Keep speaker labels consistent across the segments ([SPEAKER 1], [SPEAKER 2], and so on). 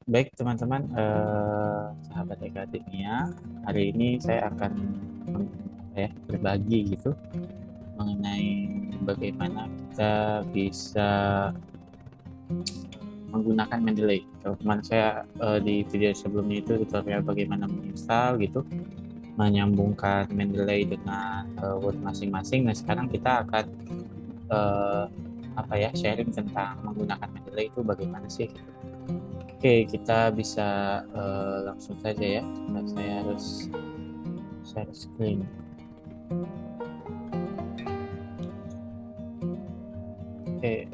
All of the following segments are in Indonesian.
[SPEAKER 1] Baik teman-teman, sahabat akademia, hari ini saya akan berbagi gitu mengenai bagaimana kita bisa menggunakan Mendeley. Teman-teman saya di video sebelumnya itu tutorial bagaimana menginstal gitu, menyambungkan Mendeley dengan Word masing-masing. Nah sekarang kita akan eh, sharing tentang menggunakan Mendeley itu bagaimana sih. Oke, kita bisa langsung saja ya. Nah, saya harus share screen. Oke,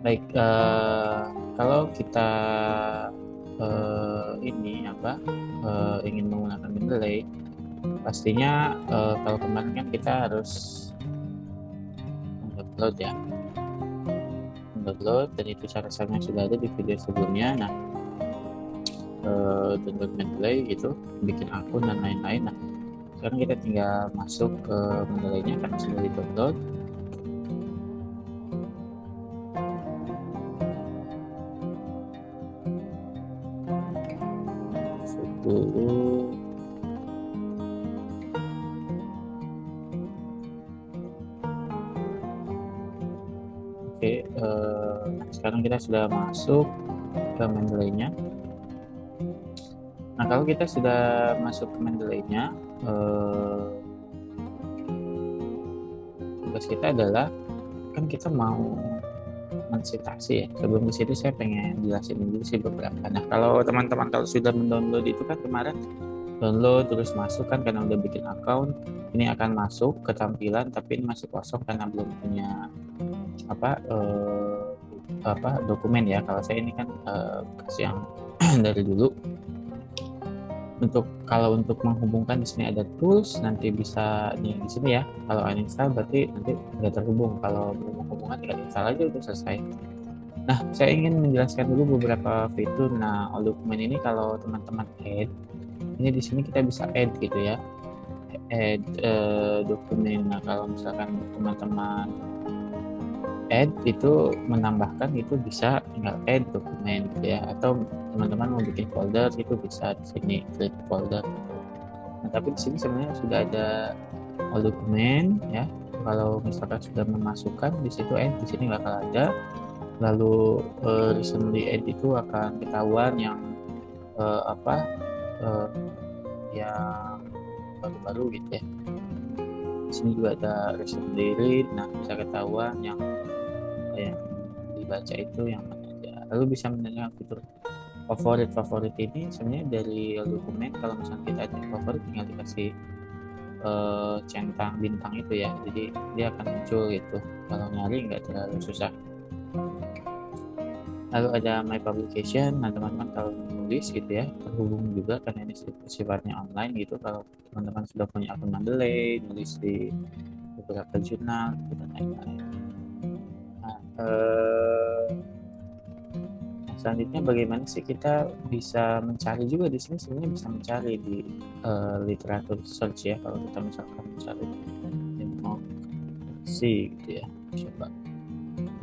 [SPEAKER 1] baik. Kalau kita ingin menggunakan Mendeley, pastinya kalau kemarin kan kita harus download ya, download, dan itu cara-caranya sudah ada di video sebelumnya. Nah, download Mendeley gitu, bikin akun dan lain-lain. Nah, sekarang kita tinggal masuk ke Mendeley-nya karena sudah di download. Dulu. Oke, sekarang kita sudah masuk ke Mendeley-nya. Nah, kalau kita sudah masuk ke Mendeley-nya, tugas kita adalah kan kita mau mensitasi ya. Sebelum di situ saya pengen jelasin dulu sih beberapa. Nah, kalau teman-teman kalau sudah mendownload itu kan kemarin download terus masuk kan karena udah bikin account, ini akan masuk ke tampilan tapi ini masih kosong karena belum punya dokumen ya. Kalau saya ini kan bekas yang dari dulu. Untuk menghubungkan di sini ada tools, nanti bisa di sini ya. Kalau uninstall berarti nanti nggak terhubung. Kalau mau menghubungkan tinggal install aja udah selesai. Nah, saya ingin menjelaskan dulu beberapa fitur. Nah, all dokumen ini kalau teman-teman add, ini di sini kita bisa add gitu ya. Add dokumen. Nah, kalau misalkan teman-teman add itu menambahkan, itu bisa tinggal add dokumen gitu ya, atau teman-teman mau bikin folder itu bisa di sini create folder. Nah, tapi di sini sebenarnya sudah ada all dokumen ya. Kalau misalkan sudah memasukkan di situ add, di sini bakal ada. Lalu recently add itu akan ketahuan yang uh, apa uh, yang baru-baru gitu ya. Di sini juga ada recently read, nah bisa ketahuan yang dibaca itu yang mana aja. Lalu bisa menanyakan fitur favorit ini sebenarnya dari dokumen. Kalau misalnya kita ada favorit tinggal dikasih centang bintang itu ya, jadi dia akan muncul gitu. Kalau nyari nggak terlalu susah. Lalu ada my publication. Nah teman-teman kalau menulis gitu ya, terhubung juga karena ini sifatnya online gitu. Kalau teman-teman sudah punya akun Mendeley, nulis di beberapa jurnal gitu, dan lain-lain. Nah, selanjutnya bagaimana sih kita bisa mencari juga di sini. Sebenarnya bisa mencari di literatur search ya. Kalau kita misalkan mencari demokrasi gitu ya, coba.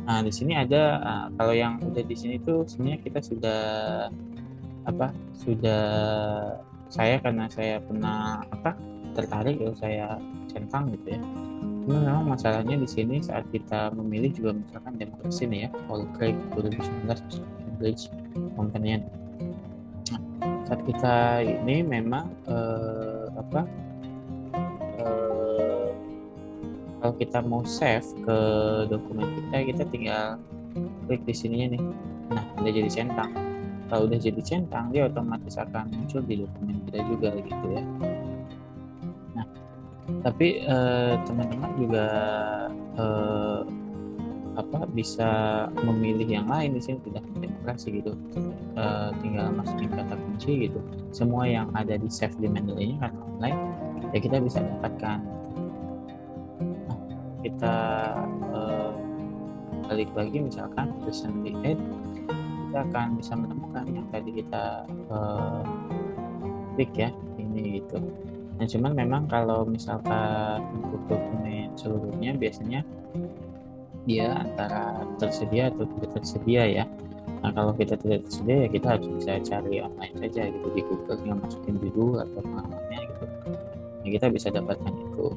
[SPEAKER 1] Nah di sini ada kalau yang udah di sini tuh sebenarnya kita sudah sudah saya karena saya pernah tertarik ya, saya centang gitu ya. Cuma memang masalahnya di sini saat kita memilih juga misalkan demokrasi nih ya, All Creek 2019 Cambridge Companion. Nah, saat kita ini memang kalau kita mau save ke dokumen kita tinggal klik di sininya nih. Nah, udah jadi centang. Kalau udah jadi centang, dia otomatis akan muncul di dokumen kita juga gitu ya. Nah, tapi teman-teman juga bisa memilih yang lain. Di sini tidak demokrasi gitu. Tinggal masukin kata kunci gitu. Semua yang ada di save di Mendeley-nya karena online, ya kita bisa dapatkan. Nah, kita balik lagi misalkan recently add, kita akan bisa menemukan yang tadi kita klik ya, ini gitu. Nah cuman memang kalau misalkan untuk dokumen seluruhnya biasanya dia antara tersedia atau tidak tersedia ya. Nah, kalau kita tidak tersedia ya kita harus bisa cari online saja gitu di Google, tinggal masukin judul atau pengalamannya gitu. Nah, kita bisa dapatkan itu.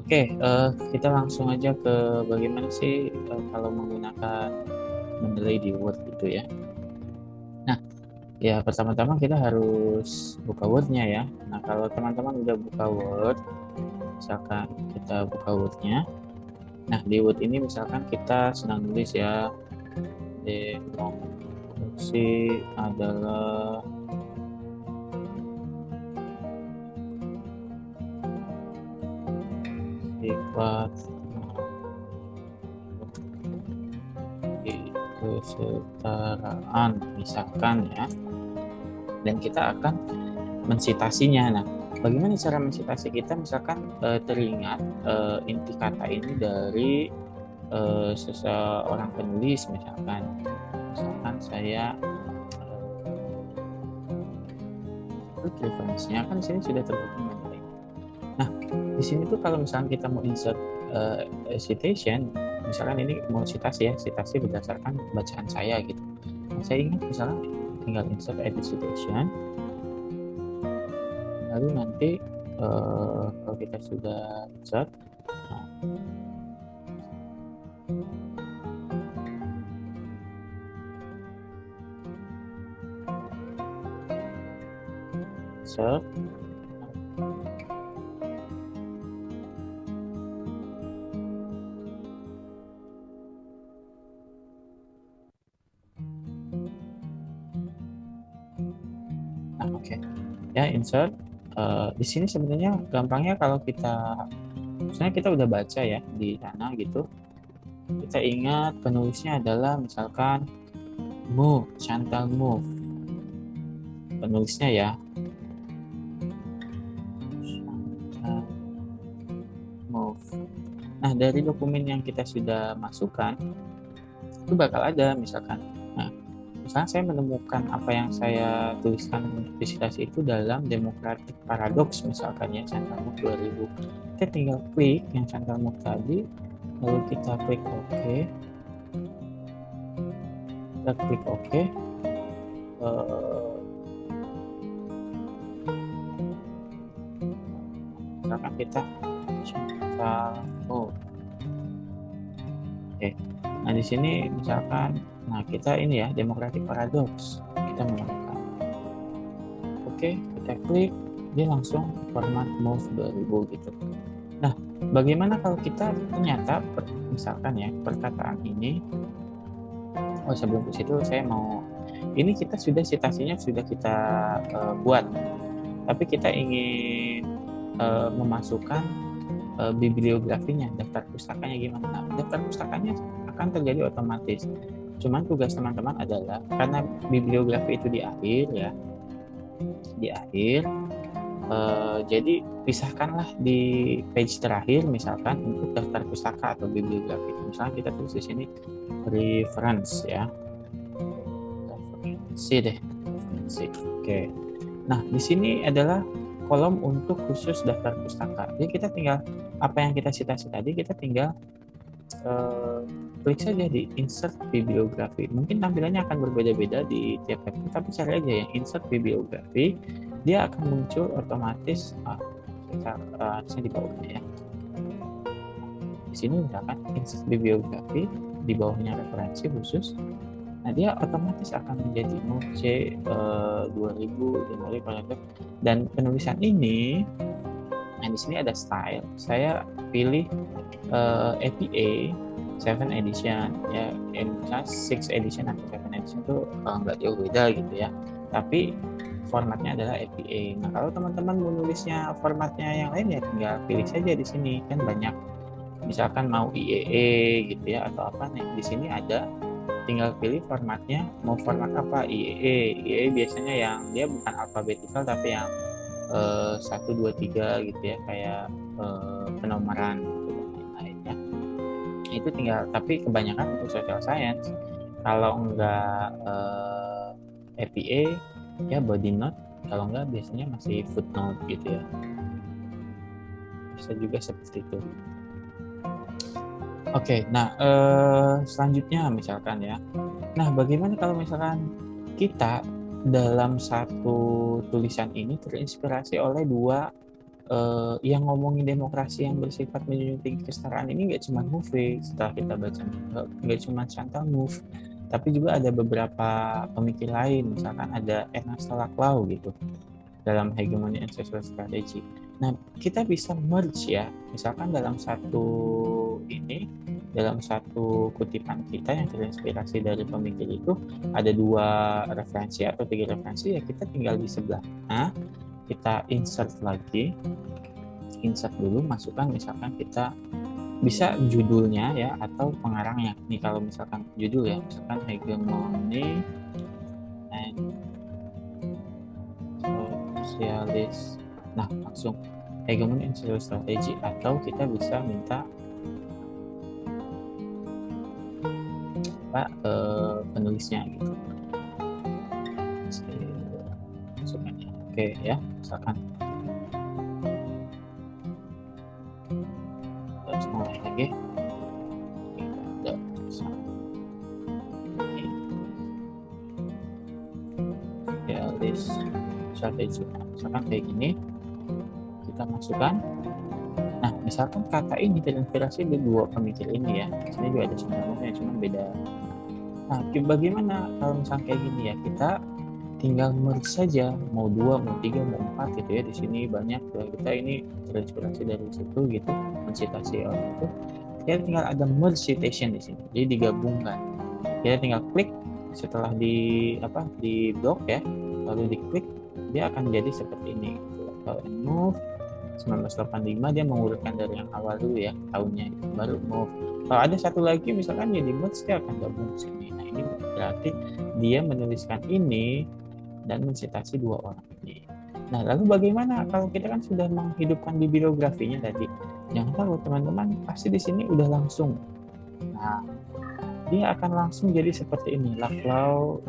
[SPEAKER 1] Oke, kita langsung aja ke bagaimana sih kalau menggunakan Mendeley di Word gitu ya. Nah, ya pertama-tama kita harus buka Word-nya ya. Nah, kalau teman-teman udah buka Word, misalkan kita buka Word-nya. Nah, di Word ini misalkan kita sedang nulis ya, demografi adalah sifat kesetaraan misalkan ya, dan kita akan mensitasinya. Nah, bagaimana cara mensitasi kita? Misalkan teringat inti kata ini dari seseorang penulis, misalkan saya referensinya kan sini sudah terhubung. Nah, di sini tuh kalau misalkan kita mau insert citation, misalkan ini mau citasi ya, citasi berdasarkan bacaan saya gitu. Nah, saya ingat misalkan tinggal insert edit citation, lalu nanti kalau kita sudah insert, nah, insert, nah oke, ya insert. Di sini sebenarnya gampangnya kalau misalnya kita udah baca ya di sana gitu, kita ingat penulisnya adalah misalkan Chantal Mouffe penulisnya ya, Chantal Mouffe. Nah, dari dokumen yang kita sudah masukkan itu bakal ada misalkan. Nah, misalnya saya menemukan apa yang saya tuliskan di citasi itu dalam Democratic Paradox misalkan ya, Chantal Mouffe 2000. Kita tinggal klik yang Chantal Mouffe tadi, lalu kita klik OK. Kita klik OK. Misalkan kita Chantal Mouffe. Oke. Nah, di sini misalkan kita ini ya, Democratic Paradox. Kita menemukan. Oke, kita klik, dia langsung format Mouffe 2000 gitu. Nah, bagaimana kalau kita ternyata misalkan ya perkataan ini, sebelum ke situ saya mau, ini kita sudah citasinya sudah kita buat, tapi kita ingin memasukkan bibliografinya, daftar pustakanya gimana? Nah, daftar pustakanya akan terjadi otomatis. Cuman tugas teman-teman adalah karena bibliografi itu di akhir ya, di akhir. Jadi pisahkanlah di page terakhir misalkan untuk daftar pustaka atau bibliografi. Misalnya kita tulis di sini reference ya, referensi deh, referensi. Oke. Nah, di sini adalah kolom untuk khusus daftar pustaka. Jadi kita tinggal apa yang kita citasi tadi, kita tinggal klik saja di insert bibliografi. Mungkin tampilannya akan berbeda-beda di tiap website, tapi cari aja yang insert bibliografi, dia akan muncul otomatis. Harusnya di bawahnya ya. Di sini misalkan insert bibliografi, di bawahnya referensi khusus. Nah, dia otomatis akan menjadi Mouffe 2000 dan penulisan ini. Nah, di sini ada style. Saya pilih APA 7 edition ya, 6 edition atau 7 edition itu nggak jauh beda gitu ya. Tapi formatnya adalah APA. Nah, kalau teman-teman menulisnya formatnya yang lain ya tinggal pilih saja di sini, kan banyak. Misalkan mau IEE gitu ya atau apa nih, di sini ada, tinggal pilih formatnya mau format apa. IEE biasanya yang dia bukan alfabetikal tapi yang 1, 2, 3 gitu ya, kayak penomoran gitu lainnya. Itu tinggal, tapi kebanyakan untuk social science. Kalau enggak APA ya body note, kalau enggak biasanya masih footnote gitu ya, bisa juga seperti itu. Oke, nah selanjutnya misalkan ya. Nah, bagaimana kalau misalkan kita dalam satu tulisan ini terinspirasi oleh dua yang ngomongin demokrasi yang bersifat menjunjung tinggi kesetaraan ini nggak cuma Move setelah kita baca nggak cuma Chantal Mouffe, tapi juga ada beberapa pemikir lain, misalkan ada Ernest Laclau gitu dalam Hegemony and Social Strategy. Nah, kita bisa merge ya, misalkan dalam satu kutipan kita yang terinspirasi dari pemikir itu ada dua referensi atau tiga referensi, ya kita tinggal di sebelah nah kita insert dulu, masukkan misalkan kita bisa judulnya ya atau pengarangnya. Nih kalau misalkan judul ya, misalkan Hegemony and Socialist. Nah, langsung Hegemony and Social Strategy, atau kita bisa minta penulisnya gitu. Masukkannya. Oke ya, misalkan mulai lagi. Ada Socialist Strategy. Nah, misalkan kayak gini, kita masukkan. Nah, misalkan kata ini terinspirasi dari dua pemikir ini ya. Di sini juga ada sumbernya, cuma beda. Nah, bagaimana kalau misalkan kayak gini ya? Kita tinggal merge saja, mau dua, mau tiga, mau empat gitu ya. Di sini banyak ya, kita ini terinspirasi dari situ gitu, mencitasi orang itu. Kita tinggal ada merge citation di sini, jadi digabungkan. Kita tinggal klik setelah di blok ya, lalu diklik, dia akan jadi seperti ini. Kalau move 1985 dia mengurutkan dari yang awal dulu ya tahunnya, baru move. Kalau ada satu lagi misalkan jadi merge, dia akan gabung ke sini. Nah, ini berarti dia menuliskan ini dan mensitasi dua orang ini. Nah, lalu bagaimana kalau kita kan sudah menghidupkan bibliografinya tadi? Jangan tahu teman-teman, pasti di sini udah langsung. Nah, dia akan langsung jadi seperti ini, Laclau,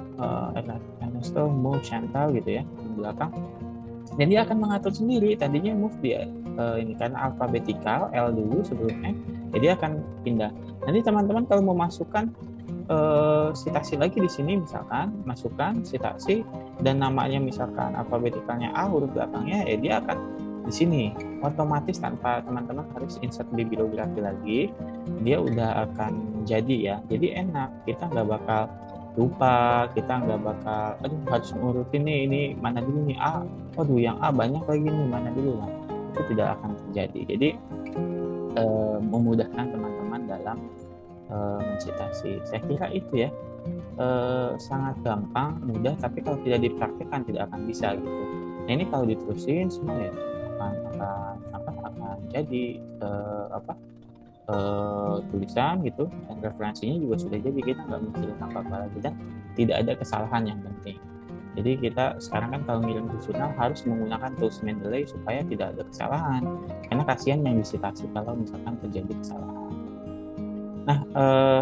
[SPEAKER 1] Ernesto, Mouffe, Chantal gitu ya di belakang. Dan dia akan mengatur sendiri. Tadinya Mouffe dia ini karena alfabetikal L dulu sebelum M, jadi dia akan pindah. Nanti teman-teman kalau mau masukkan sitasi lagi di sini, misalkan masukkan sitasi dan namanya misalkan alfabetikalnya A, huruf belakangnya, ya dia akan di sini otomatis tanpa teman-teman harus insert bibliografi lagi, dia udah akan jadi ya. Jadi enak, kita nggak bakal lupa, kita nggak bakal harus ngurutin nih ini mana dulu nih A, waduh yang A banyak lagi nih mana dulu lah, itu tidak akan terjadi. Jadi memudahkan teman-teman dalam mencitasi. Saya kira itu ya, sangat gampang, mudah, tapi kalau tidak dipraktikkan tidak akan bisa gitu. Nah, ini kalau diterusin semua ya akan jadi tulisan gitu, dan referensinya juga sudah jadi, kita nggak mikirin apa-apa lagi dan tidak ada kesalahan yang penting. Jadi kita sekarang kan kalau ngirim ke jurnal harus menggunakan tools Mendeley supaya tidak ada kesalahan, karena kasihan yang disitasi kalau misalkan terjadi kesalahan. Nah,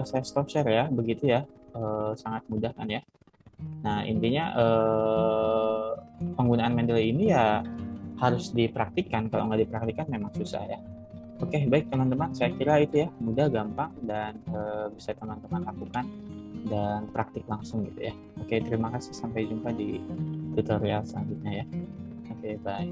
[SPEAKER 1] saya stop share ya, begitu ya, sangat mudah kan ya. Nah, intinya penggunaan Mendeley ini ya harus dipraktikkan, kalau nggak dipraktikkan memang susah ya. Oke, baik teman-teman, saya kira itu ya, mudah, gampang, dan bisa teman-teman lakukan dan praktik langsung gitu ya. Oke, terima kasih, sampai jumpa di tutorial selanjutnya ya. Oke, bye.